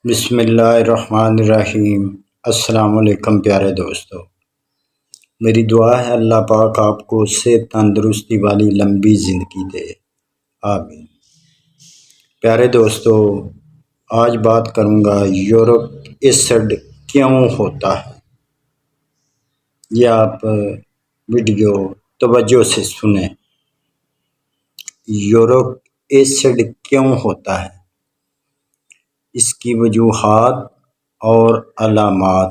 بسم اللہ الرحمن الرحیم۔ السلام علیکم پیارے دوستو، میری دعا ہے اللہ پاک آپ کو صحت تندرستی والی لمبی زندگی دے، آمین۔ پیارے دوستو، آج بات کروں گا یورک ایسڈ کیوں ہوتا ہے۔ یہ آپ ویڈیو توجہ سے سنیں۔ یورک ایسڈ کیوں ہوتا ہے، اس کی وجوہات اور علامات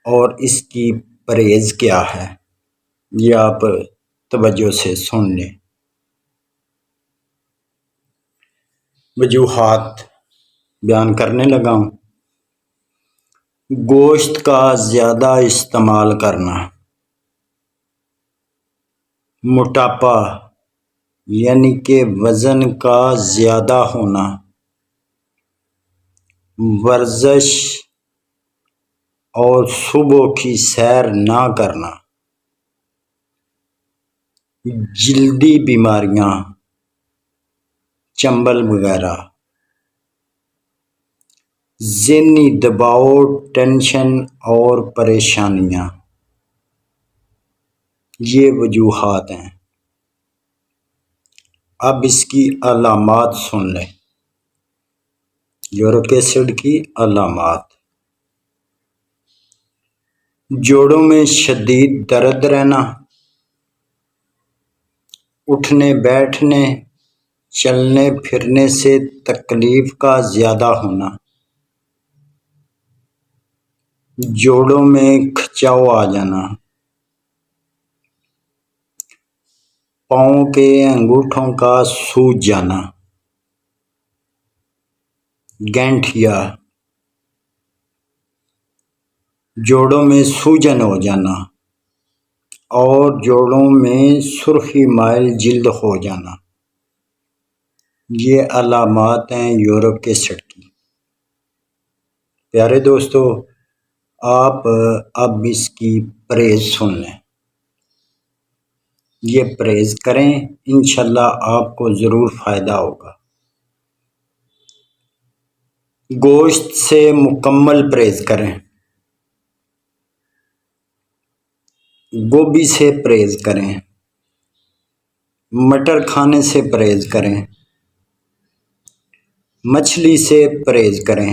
اور اس کی پرہیز کیا ہے، یہ آپ توجہ سے سن لیں۔ وجوہات بیان کرنے لگا ہوں۔ گوشت کا زیادہ استعمال کرنا، موٹاپا یعنی کہ وزن کا زیادہ ہونا، ورزش اور صبح کی سیر نہ کرنا، جلدی بیماریاں، چنبل وغیرہ، ذہنی دباؤ، ٹینشن اور پریشانیاں، یہ وجوہات ہیں۔ اب اس کی علامات سن لیں۔ یورک ایسڈ کی علامات: جوڑوں میں شدید درد رہنا، اٹھنے بیٹھنے چلنے پھرنے سے تکلیف کا زیادہ ہونا، جوڑوں میں کھچاؤ آ جانا، پاؤں کے انگوٹھوں کا سوج جانا، گینٹھیا، جوڑوں میں سوجن ہو جانا اور جوڑوں میں سرخی مائل جلد ہو جانا، یہ علامات ہیں یورک ایسڈ کی۔ پیارے دوستو، آپ اب اس کی پرہیز سن لیں۔ یہ پرہیز کریں، انشاءاللہ آپ کو ضرور فائدہ ہوگا۔ گوشت سے مکمل پرہیز کریں، گوبھی سے پرہیز کریں، مٹر کھانے سے پرہیز کریں، مچھلی سے پرہیز کریں،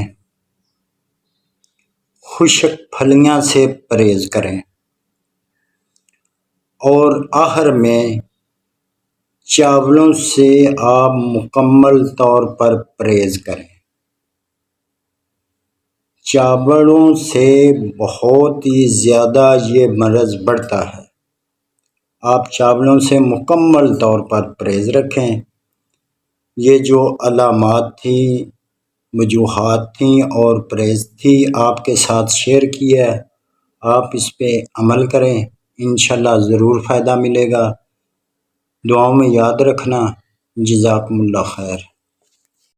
خشک پھلیاں سے پرہیز کریں، اور آخر میں چاولوں سے آپ مکمل طور پر پرہیز کریں۔ چاولوں سے بہت ہی زیادہ یہ مرض بڑھتا ہے۔ آپ چاولوں سے مکمل طور پر پرہیز رکھیں۔ یہ جو علامات تھیں، وجوہات تھیں اور پرہیز تھی، آپ کے ساتھ شیئر کی ہے۔ آپ اس پہ عمل کریں، انشاءاللہ ضرور فائدہ ملے گا۔ دعاؤں میں یاد رکھنا۔ جزاکم اللہ خیر۔